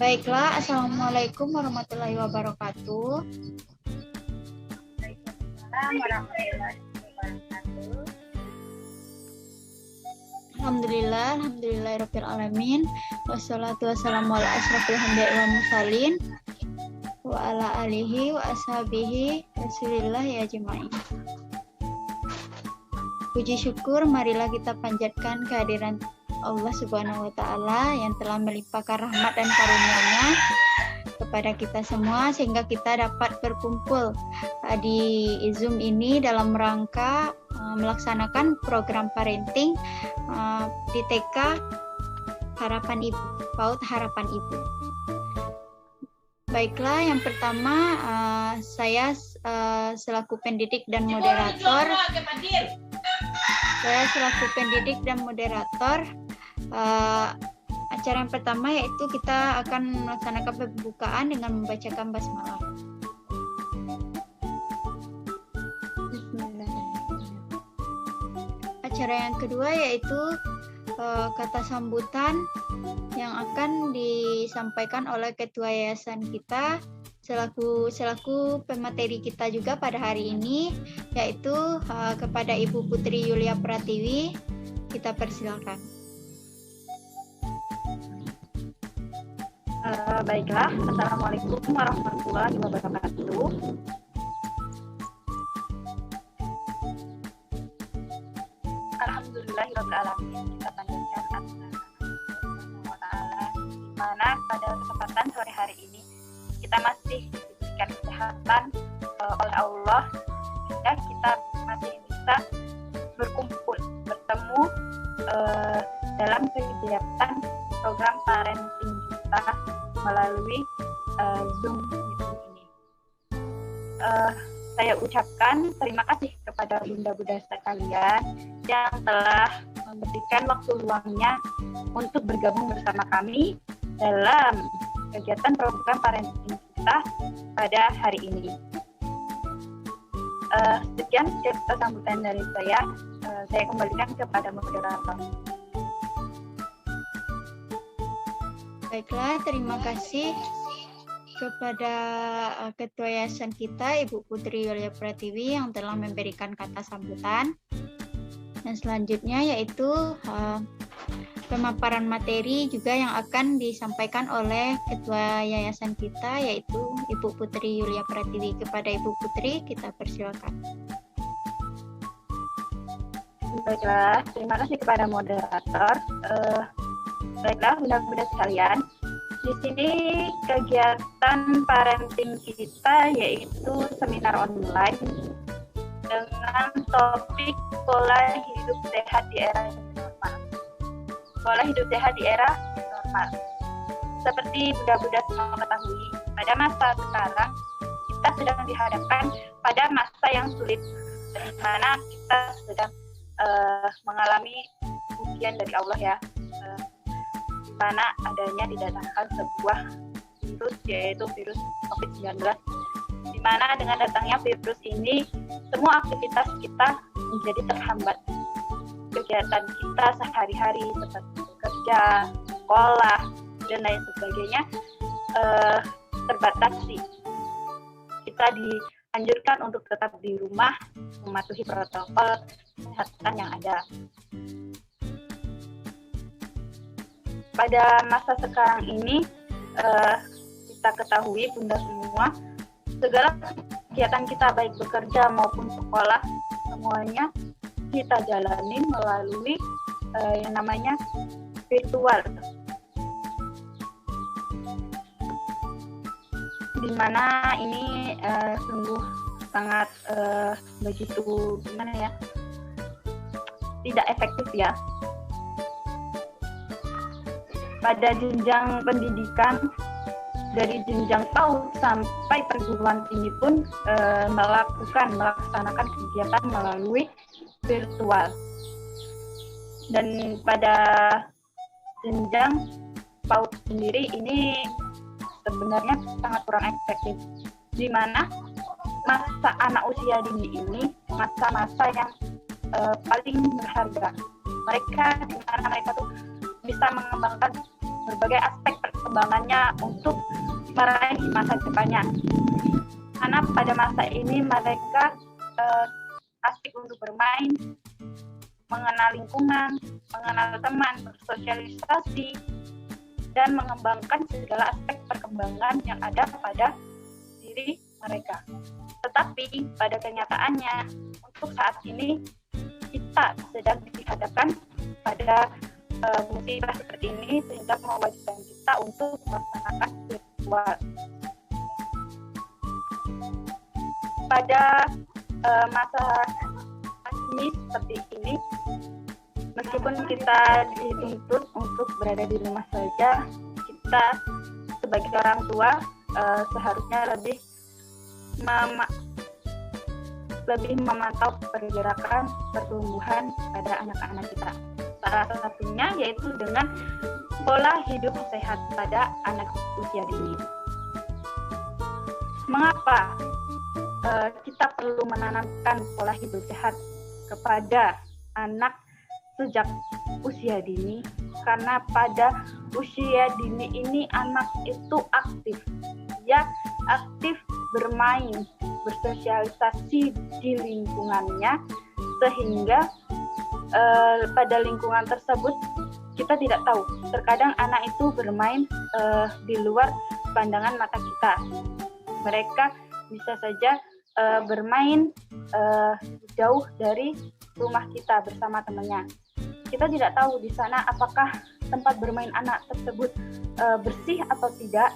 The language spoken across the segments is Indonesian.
Baiklah, Assalamualaikum warahmatullahi wabarakatuh. Waalaikumsalam warahmatullahi wabarakatuh. Alhamdulillahirabbil alamin. Wassalatu wassalamu ala asrofil anbiya'i wal mursalin wa ala alihi wa ashabihi rasulillahi ajmain. Puji syukur marilah kita panjatkan kehadiran Allah Subhanahu wa taala yang telah melimpahkan rahmat dan karunia-Nya kepada kita semua sehingga kita dapat berkumpul di Zoom ini dalam rangka melaksanakan program parenting di TK Harapan Ibu, PAUD Harapan Ibu. Baiklah, yang pertama saya selaku pendidik dan moderator. Acara yang pertama yaitu kita akan melaksanakan pembukaan dengan membacakan basmalah. Acara yang kedua yaitu kata sambutan yang akan disampaikan oleh ketua yayasan kita selaku pemateri kita juga pada hari ini, yaitu kepada Ibu Putri Yulia Pratiwi. Kita persilakan. Baiklah, Assalamualaikum warahmatullahi wabarakatuh. Alhamdulillahirabbil alamin. Kita panjatkan Allah Ta'ala, di mana pada kesempatan sore hari ini kita masih diberikan kesehatan oleh Allah, sehingga kita masih bisa berkumpul, bertemu dalam kegiatan program parenting kita melalui Zoom meeting ini. Saya ucapkan terima kasih kepada bunda-bunda sekalian yang telah memberikan waktu luangnya untuk bergabung bersama kami dalam kegiatan program parenting kita pada hari ini. Sekian kata sambutan dari saya kembalikan kepada moderator. Baiklah, terima kasih kepada Ketua Yayasan kita, Ibu Putri Yulia Pratiwi yang telah memberikan kata sambutan. Dan selanjutnya yaitu pemaparan materi juga yang akan disampaikan oleh Ketua Yayasan kita, yaitu Ibu Putri Yulia Pratiwi. Kepada Ibu Putri, kita persilakan. Baiklah, terima kasih kepada moderator. Baiklah, bunda-bunda sekalian, di sini kegiatan parenting kita yaitu seminar online dengan topik pola hidup sehat di era normal. Pola hidup sehat di era normal. Seperti bunda-bunda semua ketahui, pada masa sekarang kita sedang dihadapkan pada masa yang sulit, di mana kita sedang mengalami ujian dari Allah ya. Di mana adanya didatangkan sebuah virus, yaitu virus COVID-19, di mana dengan datangnya virus ini semua aktivitas kita menjadi terhambat. Kegiatan kita sehari-hari seperti bekerja, sekolah, dan lain sebagainya terbatasi. Kita dianjurkan untuk tetap di rumah, mematuhi protokol kesehatan yang ada. Pada masa sekarang ini kita ketahui bunda semua, segala kegiatan kita baik bekerja maupun sekolah semuanya kita jalani melalui yang namanya virtual, di mana ini sungguh sangat begitu gimana ya, tidak efektif ya. Pada jenjang pendidikan dari jenjang PAUD sampai perguruan tinggi pun melaksanakan kegiatan melalui virtual. Dan pada jenjang PAUD sendiri ini sebenarnya sangat kurang efektif, di mana masa anak usia dini ini masa-masa yang paling berharga. Di mana mereka tuh bisa mengembangkan berbagai aspek perkembangannya untuk meraih masa depannya. Karena pada masa ini mereka asik untuk bermain, mengenal lingkungan, mengenal teman, bersosialisasi, dan mengembangkan segala aspek perkembangan yang ada pada diri mereka. Tetapi pada kenyataannya, untuk saat ini kita sedang dihadapkan pada musibah seperti ini, sehingga mewajibkan kita untuk melaksanakan virtual. Pada masa pandemi seperti ini, meskipun kita dituntut untuk berada di rumah saja, kita sebagai orang tua seharusnya lebih memantau pergerakan pertumbuhan pada anak-anak kita. Salah satunya yaitu dengan pola hidup sehat pada anak usia dini. Mengapa kita perlu menanamkan pola hidup sehat kepada anak sejak usia dini? Karena pada usia dini ini anak itu aktif. Dia aktif bermain, bersosialisasi di lingkungannya, sehingga pada lingkungan tersebut kita tidak tahu. Terkadang anak itu bermain di luar pandangan mata kita. Mereka bisa saja bermain jauh dari rumah kita bersama temannya. Kita tidak tahu di sana apakah tempat bermain anak tersebut bersih atau tidak,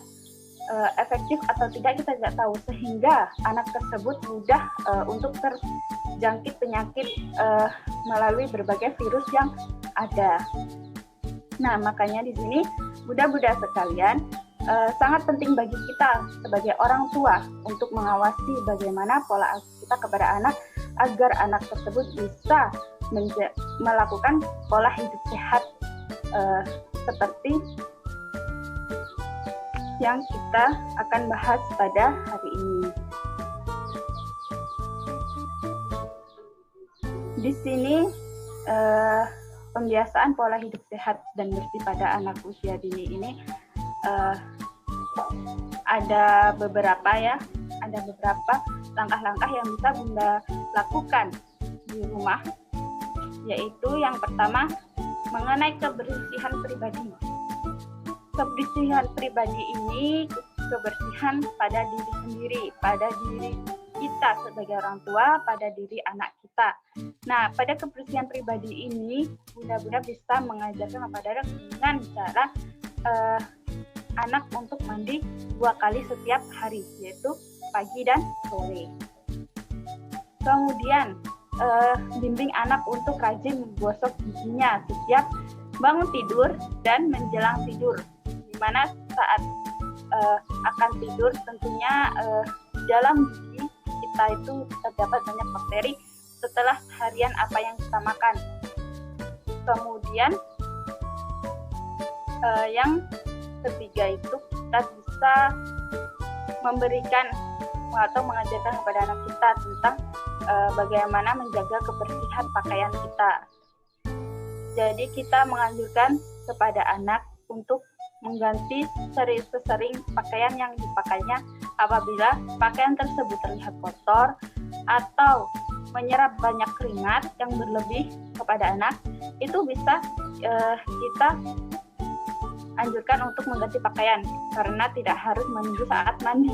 efektif atau tidak, kita tidak tahu, sehingga anak tersebut mudah untuk terjangkit penyakit melalui berbagai virus yang ada. Nah, makanya di sini Bunda-bunda sekalian, sangat penting bagi kita sebagai orang tua untuk mengawasi bagaimana pola asuh kita kepada anak, agar anak tersebut bisa melakukan pola hidup sehat seperti yang kita akan bahas pada hari ini. Di sini pembiasaan pola hidup sehat dan bersih pada anak usia dini ini ada beberapa langkah-langkah yang bisa Bunda lakukan di rumah, yaitu yang pertama mengenai kebersihan pribadi. Kebersihan pribadi ini kebersihan pada diri sendiri, pada diri kita sebagai orang tua, pada diri anak kita. Nah, pada kebersihan pribadi ini Bunda-bunda bisa mengajarkan kepada dengan cara anak untuk mandi 2 kali setiap hari, yaitu pagi dan sore. Kemudian bimbing anak untuk rajin menggosok giginya setiap bangun tidur dan menjelang tidur, di mana saat akan tidur tentunya dalam gigi kita itu terdapat banyak bakteri setelah harian apa yang kita makan. Kemudian yang ketiga itu kita bisa memberikan atau mengajarkan kepada anak kita tentang bagaimana menjaga kebersihan pakaian kita. Jadi kita menganjurkan kepada anak untuk mengganti sering pakaian yang dipakainya apabila pakaian tersebut terlihat kotor atau menyerap banyak keringat yang berlebih kepada anak. Itu bisa kita anjurkan untuk mengganti pakaian, karena tidak harus menunggu saat mandi.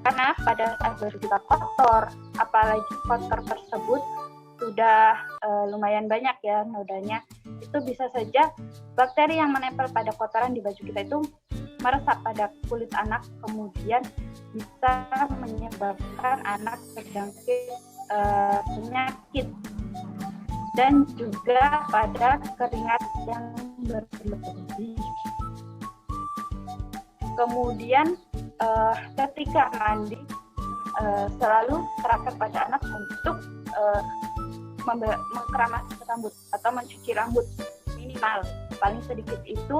Karena pada saat berjika kotor, apalagi kotor tersebut sudah lumayan banyak ya nodanya, itu bisa saja bakteri yang menempel pada kotoran di baju kita itu meresap pada kulit anak, kemudian bisa menyebabkan anak terjangkit penyakit, dan juga pada keringat yang berlebih. Kemudian ketika mandi selalu terapkan pada anak untuk mengkeramasi rambut atau mencuci rambut, minimal paling sedikit itu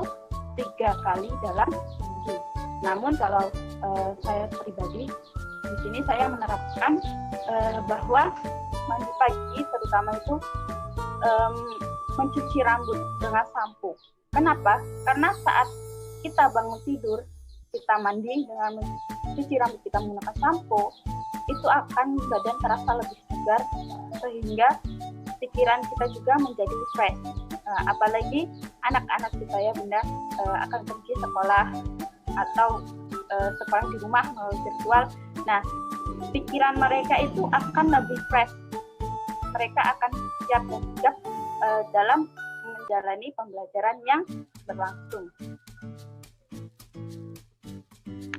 3 kali dalam seminggu. Namun kalau saya pribadi di sini saya menerapkan bahwa mandi pagi terutama itu mencuci rambut dengan sampo. Kenapa? Karena saat kita bangun tidur, kita mandi dengan mencuci rambut kita menggunakan sampo, itu akan badan terasa lebih segar sehingga pikiran kita juga menjadi fresh. Apalagi anak-anak kita ya Bunda akan pergi sekolah atau sekolah di rumah melalui virtual. Nah, pikiran mereka itu akan lebih fresh. Mereka akan siap dan sigap dalam menjalani pembelajaran yang berlangsung.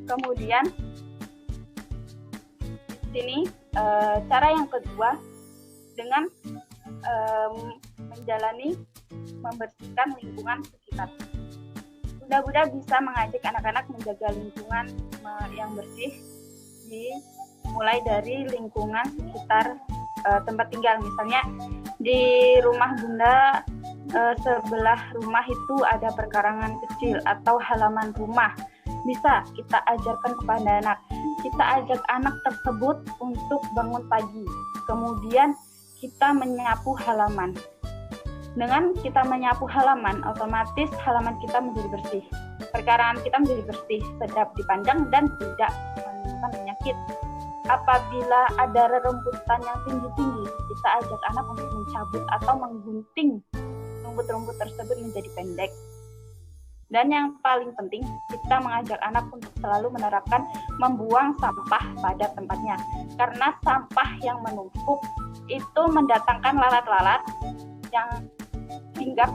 Kemudian di sini cara yang kedua dengan membersihkan lingkungan sekitar. Bunda-bunda bisa mengajak anak-anak menjaga lingkungan yang bersih mulai dari lingkungan sekitar tempat tinggal. Misalnya di rumah Bunda sebelah rumah itu ada perkarangan kecil atau halaman rumah. Bisa kita ajarkan kepada anak. Kita ajak anak tersebut untuk bangun pagi. Kemudian kita menyapu halaman. Dengan kita menyapu halaman, otomatis halaman kita menjadi bersih. Perkarangan kita menjadi bersih, sedap dipandang dan tidak menimbulkan penyakit. Apabila ada rerumputan yang tinggi-tinggi, kita ajak anak untuk mencabut atau menggunting rumput-rumput tersebut menjadi pendek. Dan yang paling penting, kita mengajak anak untuk selalu menerapkan membuang sampah pada tempatnya. Karena sampah yang menumpuk itu mendatangkan lalat-lalat yang hinggap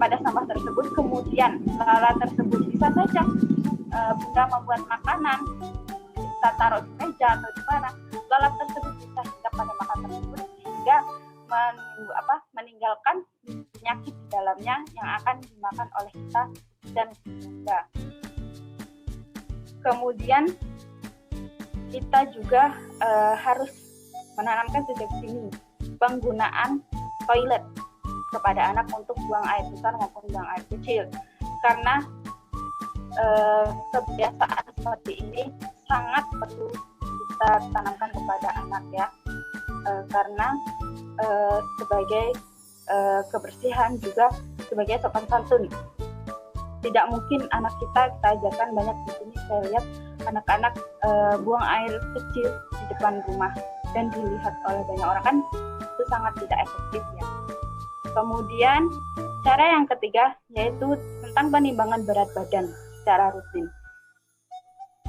pada sampah tersebut. Kemudian lalat tersebut bisa saja Bunda membuat makanan, kita taruh di meja atau di mana. Lalat tersebut bisa hinggap pada makanan tersebut sehingga meninggalkan penyakit di dalamnya yang akan dimakan oleh kita dan Bunda. Kemudian kita juga harus menanamkan sejak dini penggunaan toilet kepada anak untuk buang air besar maupun buang air kecil, karena kebiasaan seperti ini sangat perlu kita tanamkan kepada anak ya, karena sebagai kebersihan juga sebagai sopan santun. Tidak mungkin anak kita ajarkan banyak di sini. Saya lihat anak-anak buang air kecil di depan rumah dan dilihat oleh banyak orang, kan itu sangat tidak efektif ya. Kemudian cara yang ketiga yaitu tentang penimbangan berat badan secara rutin.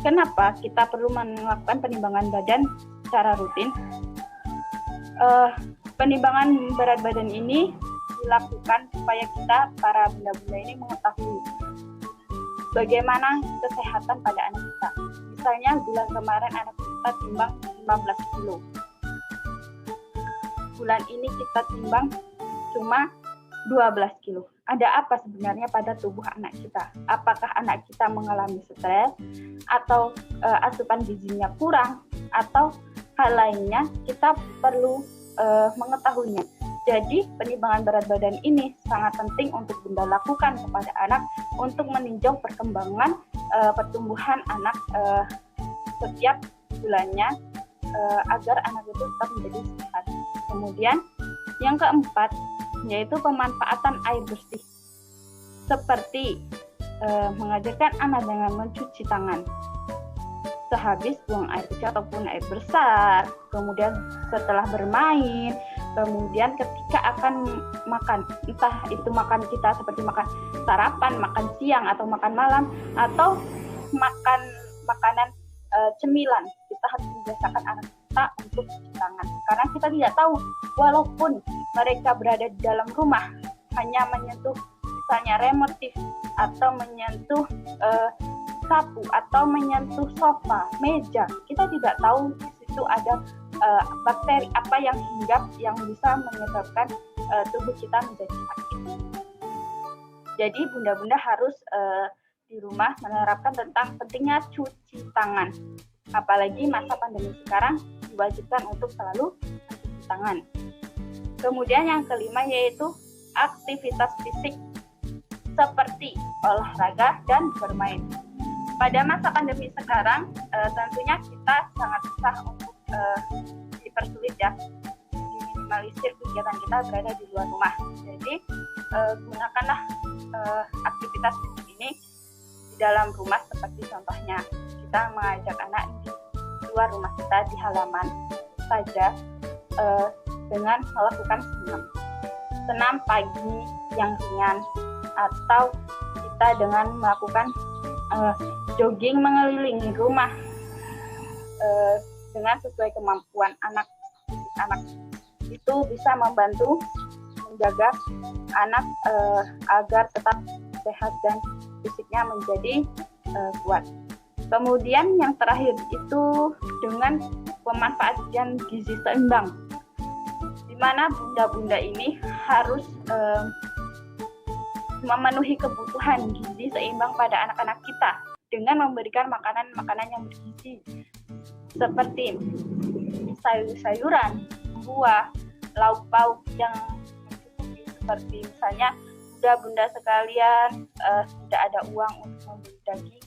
Kenapa kita perlu melakukan penimbangan badan secara rutin? Penimbangan berat badan ini dilakukan supaya kita para bunda-bunda ini mengetahui bagaimana kesehatan pada anak kita. Misalnya bulan kemarin anak kita timbang 15 kilo. Bulan ini kita timbang cuma 12 kilo. Ada apa sebenarnya pada tubuh anak kita? Apakah anak kita mengalami stres atau asupan gizinya kurang atau hal lainnya? Kita perlu mengetahuinya. Jadi penimbangan berat badan ini sangat penting untuk Bunda lakukan kepada anak untuk meninjau perkembangan pertumbuhan anak setiap bulannya agar anak itu tetap menjadi sehat. Kemudian yang keempat yaitu pemanfaatan air bersih, seperti mengajarkan anak dengan mencuci tangan sehabis buang air kecil ataupun air besar, kemudian setelah bermain, kemudian ketika akan makan, entah itu makan kita seperti makan sarapan, makan siang atau makan malam, atau makan makanan cemilan, kita harus membiasakan anak kita untuk cuci tangan. Karena kita tidak tahu, walaupun mereka berada di dalam rumah, hanya menyentuh misalnya remote TV atau menyentuh sapu atau menyentuh sofa, meja, kita tidak tahu di situ ada bakteri apa yang hinggap yang bisa menyebabkan tubuh kita menjadi sakit. Jadi bunda-bunda harus di rumah menerapkan tentang pentingnya cuci tangan. Apalagi masa pandemi sekarang diwajibkan untuk selalu mencuci tangan. Kemudian yang kelima yaitu aktivitas fisik seperti olahraga dan bermain. Pada masa pandemi sekarang tentunya kita sangat susah untuk dipersulit ya, diminimalisir kegiatan kita berada di luar rumah. Jadi gunakanlah aktivitas fisik ini di dalam rumah, seperti contohnya kita mengajak anak di luar rumah kita di halaman saja dengan melakukan senam pagi yang ringan, atau kita dengan melakukan jogging mengelilingi rumah dengan sesuai kemampuan anak itu bisa membantu menjaga anak agar tetap sehat dan fisiknya menjadi kuat. Kemudian yang terakhir itu dengan pemanfaatan gizi seimbang, di mana bunda-bunda ini harus memenuhi kebutuhan gizi seimbang pada anak-anak kita dengan memberikan makanan-makanan yang bergizi seperti sayur-sayuran, buah, lauk pauk yang mencukupi, seperti misalnya bunda-bunda sekalian tidak ada uang untuk membeli daging,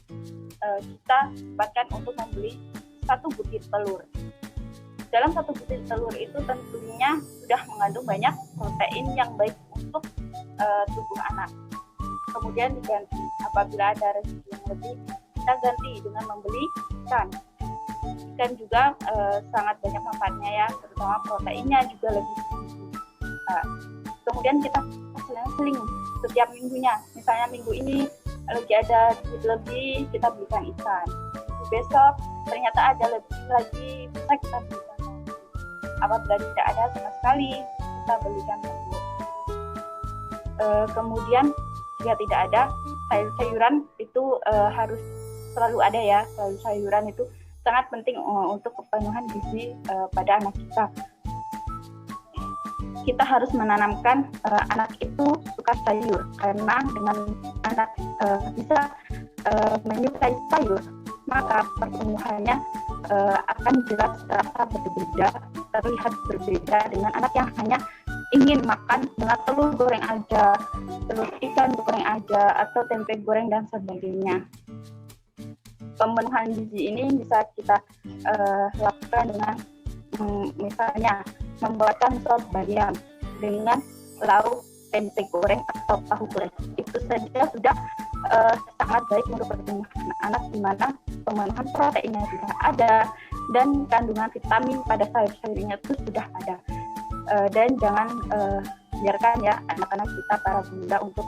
kita bahkan untuk membeli 1 butir telur. Dalam 1 butir telur itu tentunya sudah mengandung banyak protein yang baik untuk tubuh anak. Kemudian diganti apabila ada rezeki yang lebih, kita ganti dengan membeli ikan. Ikan juga sangat banyak manfaatnya ya, terutama proteinnya juga lebih tinggi. Kemudian kita seling setiap minggunya, misalnya minggu ini lagi ada duit lebih, kita belikan ikan. Besok ternyata ada lebih lagi, bisa kita belikan. Apabila tidak ada sama sekali, kita belikan telur. Kemudian jika tidak ada, sayur-sayuran itu harus selalu ada ya. Sayur-sayuran itu sangat penting untuk pemenuhan gizi pada anak kita. Kita harus menanamkan anak itu suka sayur, karena dengan anak bisa menyukai sayur, maka pertumbuhannya akan jelas terlihat berbeda dengan anak yang hanya ingin makan dengan telur goreng aja, telur ikan goreng aja, atau tempe goreng dan sebagainya. Pemenuhan gizi ini bisa kita lakukan dengan misalnya membuatkan sop bayam dengan lauk tempe goreng atau tahu goreng. Itu saja sudah sangat baik untuk pertumbuhan anak, di mana pemenuhan proteinnya sudah ada dan kandungan vitamin pada sayur-sayurnya itu sudah ada. Dan jangan biarkan ya anak-anak kita, para bunda, untuk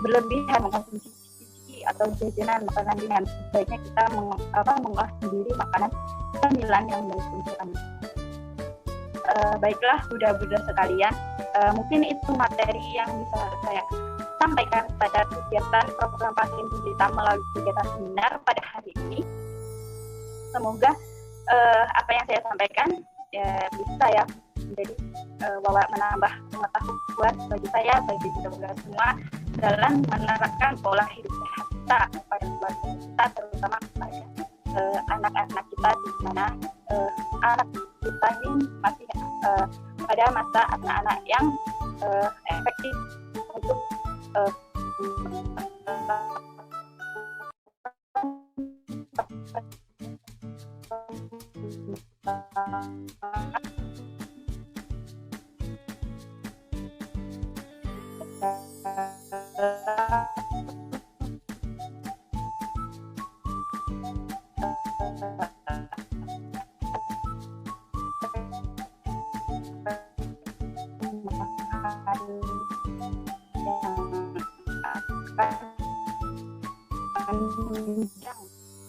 berlebihan mengkonsumsi atau jajanan makanan ringan. Sebaiknya kita mengolah sendiri makanan camilan yang baik untuk anak. Baiklah bunda-bunda sekalian, mungkin itu materi yang bisa saya sampaikan pada kegiatan program parenting kita melalui kegiatan seminar pada hari ini. Semoga apa yang saya sampaikan bisa ya menjadi menambah pengetahuan bagi saya, bagi bunda-bunda semua, dalam menerapkan pola hidup sehat kita pada keluarga kita, terutama kepada anak-anak kita, di mana anak kita ini masih pada masa anak-anak yang efektif untuk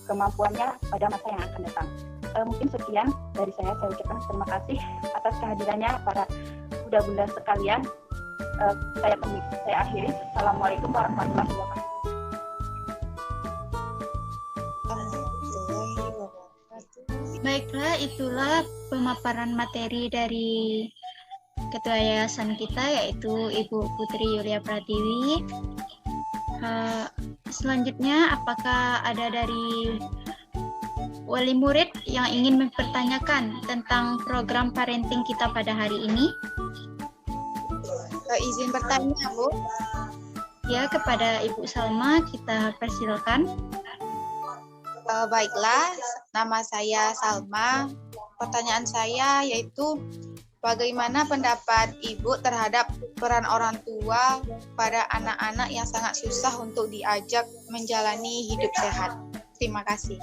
kemampuannya pada masa yang akan datang. Mungkin sekian dari saya ucapkan terima kasih atas kehadirannya para bunda-bunda sekalian. Saya akhiri. Assalamualaikum warahmatullahi wabarakatuh. Baiklah, itulah pemaparan materi dari Ketua Yayasan kita, yaitu Ibu Putri Yulia Pratiwi. Selanjutnya, apakah ada dari wali murid yang ingin mempertanyakan tentang program parenting kita pada hari ini? Izin bertanya, Bu. Ya, kepada Ibu Salma kita persilakan. Baiklah, nama saya Salma. Pertanyaan saya yaitu Bagaimana pendapat Ibu terhadap peran orang tua pada anak-anak yang sangat susah untuk diajak menjalani hidup sehat? Terima kasih.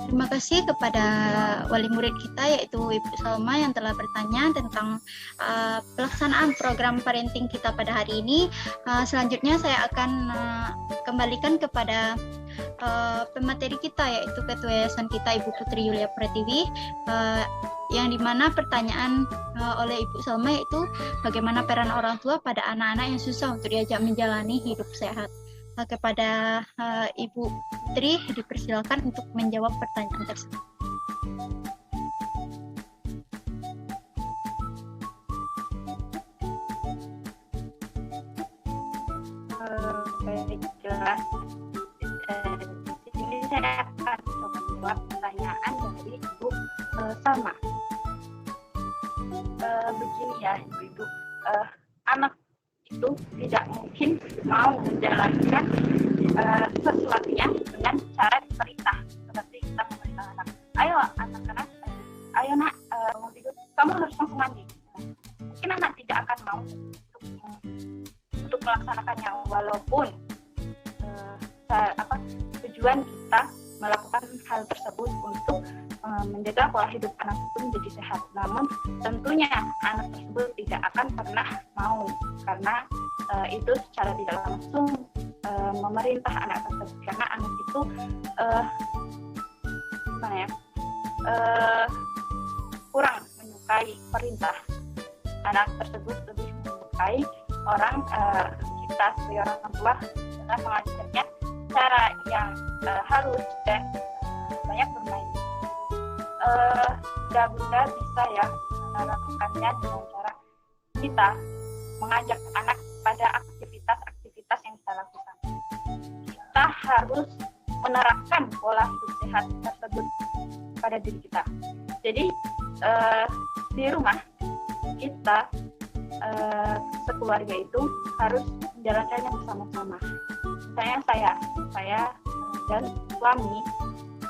Terima kasih kepada wali murid kita yaitu Ibu Salma yang telah bertanya tentang pelaksanaan program parenting kita pada hari ini. Selanjutnya saya akan kembalikan kepada pemateri kita yaitu Ketua Yayasan kita Ibu Putri Yulia Pratiwi, yang dimana pertanyaan oleh Ibu Salma yaitu bagaimana peran orang tua pada anak-anak yang susah untuk diajak menjalani hidup sehat. Kepada Ibu Putri dipersilakan untuk menjawab pertanyaan tersebut. Baik, jelas. Di sini saya akan coba menjawab pertanyaan dari Ibu Salma. Begini ya, Ibu, anak itu tidak mungkin mau menjalankan sesuatunya dengan cara diperintah, seperti kita memerintah anak, ayo anak-anak, ayo nak, mau tidur, kamu harus langsung mandi. Mungkin anak tidak akan mau untuk melaksanakannya, walaupun tujuan kita melakukan hal tersebut untuk menjaga pola hidup anak itu menjadi sehat. Namun tentunya anak tersebut tidak akan pernah mau, karena itu secara tidak langsung memerintah anak tersebut, karena anak itu kurang menyukai perintah. Anak tersebut lebih menyukai kita sebagai orang tua dengan mengajarnya cara yang halus dan banyak bermain. Bunda bisa ya melakukannya dengan cara kita mengajak anak pada aktivitas-aktivitas yang kita lakukan. Kita harus menerapkan pola hidup sehat tersebut pada diri kita. Jadi di rumah kita sekeluarga itu harus menjalankannya bersama-sama. Misalnya saya dan suami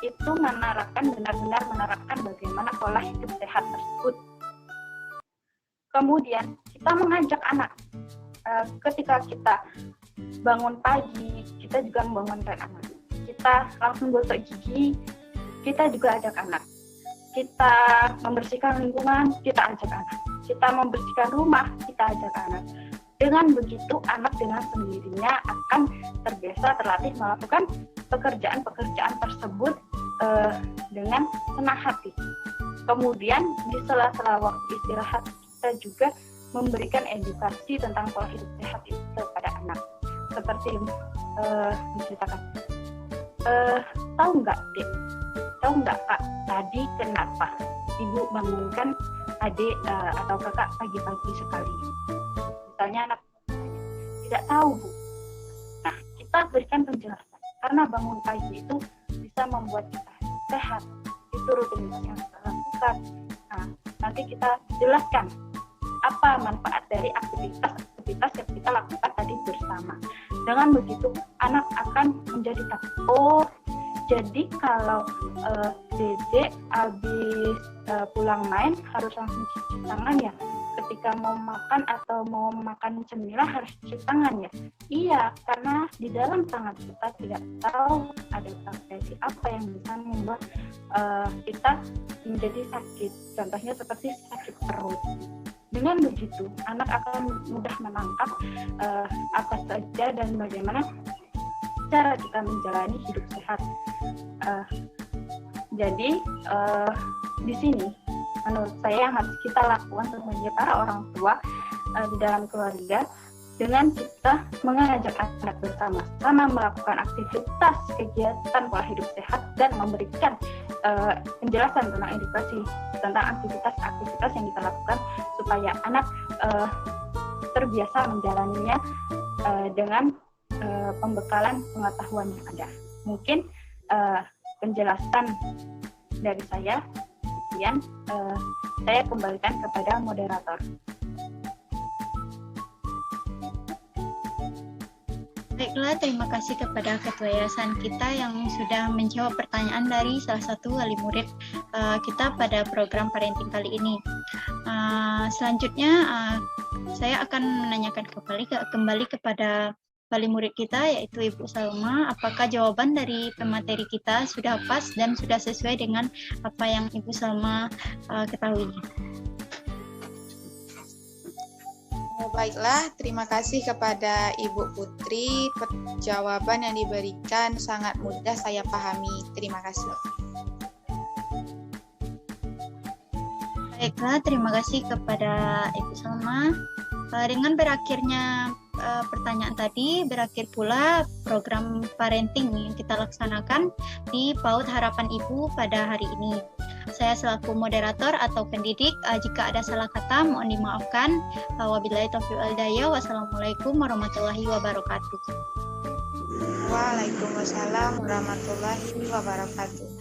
itu benar-benar menerapkan bagaimana pola hidup sehat tersebut. Kemudian kita mengajak anak. Ketika kita bangun pagi, kita juga membangunkan anak. Kita langsung gosok gigi, kita juga ajak anak. Kita membersihkan lingkungan, kita ajak anak. Kita membersihkan rumah, kita ajak anak. Dengan begitu, anak dengan sendirinya akan terbiasa terlatih melakukan pekerjaan-pekerjaan tersebut dengan senang hati. Kemudian di sela-sela waktu istirahat, kita juga memberikan edukasi tentang pola hidup sehat itu kepada anak. Seperti diceritakan, tahu nggak Dek, tahu nggak Kak, tadi kenapa Ibu bangunkan adik atau kakak pagi-pagi sekali? Misalnya anak tidak tahu Bu. Nah, kita berikan penjelasan, karena bangun pagi itu bisa membuat kita sehat. Itu rutinitas yang kita lakukan. Nah, nanti kita jelaskan apa manfaat dari aktivitas yang kita lakukan tadi bersama. Dengan begitu, anak akan menjadi tahu. Oh, jadi kalau Dede habis pulang main harus langsung cuci tangan ya. Ketika mau makan atau mau makan cemilan harus cuci tangan ya. Iya, karena di dalam tangan kita tidak tahu ada bakteri apa yang bisa membuat kita menjadi sakit. Contohnya seperti sakit perut. Dengan begitu, anak akan mudah menangkap apa saja dan bagaimana cara kita menjalani hidup sehat. Jadi di sini menurut saya yang harus kita lakukan sebagai para orang tua di dalam keluarga, dengan kita mengajak anak bersama-sama melakukan aktivitas kegiatan pola hidup sehat dan memberikan penjelasan tentang edukasi tentang aktivitas-aktivitas yang kita lakukan supaya anak terbiasa menjalaninya dengan pembekalan pengetahuan yang ada. Mungkin penjelasan dari saya. Kemudian saya kembalikan kepada moderator. Baiklah, terima kasih kepada Ketua Yayasan kita yang sudah menjawab pertanyaan dari salah satu wali murid kita pada program parenting kali ini. Selanjutnya, saya akan menanyakan kembali kepada wali murid kita, yaitu Ibu Salma. Apakah jawaban dari pemateri kita sudah pas dan sudah sesuai dengan apa yang Ibu Salma ketahui? Baiklah, terima kasih kepada Ibu Putri. Jawaban yang diberikan sangat mudah saya pahami. Terima kasih. Baiklah, terima kasih kepada Ibu Salma. Dengan berakhirnya pertanyaan tadi, berakhir pula program parenting yang kita laksanakan di PAUD Harapan Ibu pada hari ini. Saya selaku moderator atau pendidik, jika ada salah kata mohon dimaafkan. Wabillahi taufiq wal hidayah. Wassalamualaikum warahmatullahi wabarakatuh. Waalaikumsalam warahmatullahi wabarakatuh.